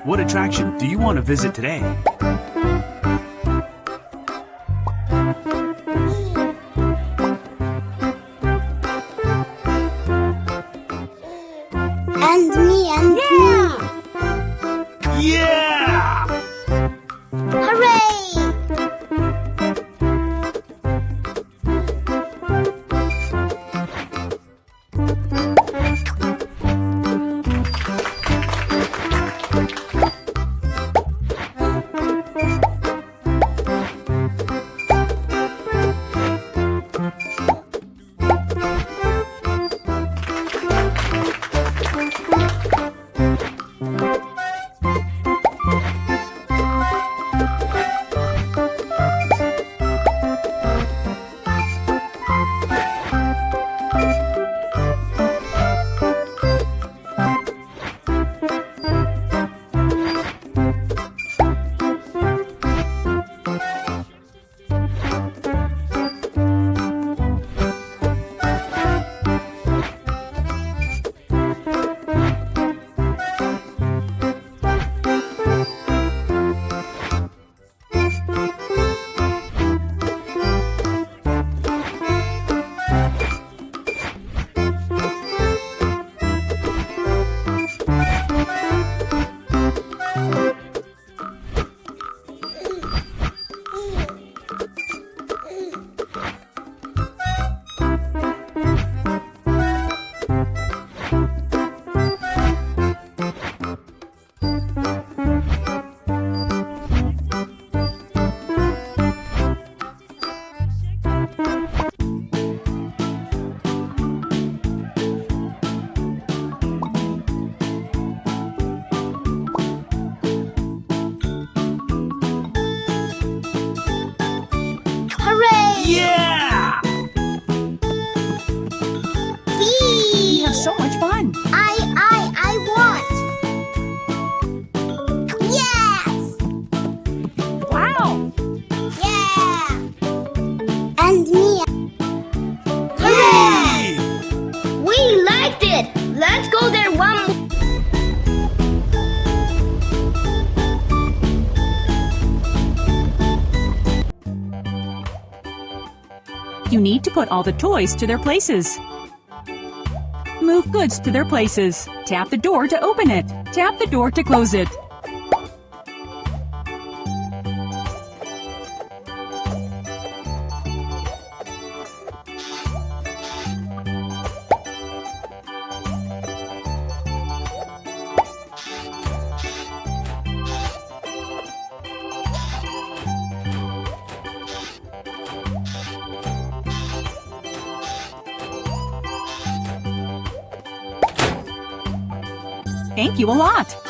What attraction do you want to visit today? And me, and me. Yeah! Hooray! Yeah! We have so much fun. I want. Yes! Wow. Yeah! And me. Yay! We liked it! Let's go there one more. You need to put all the toys to their places. Move goods to their places. Tap the door to open it. Tap the door to close it. Thank you a lot.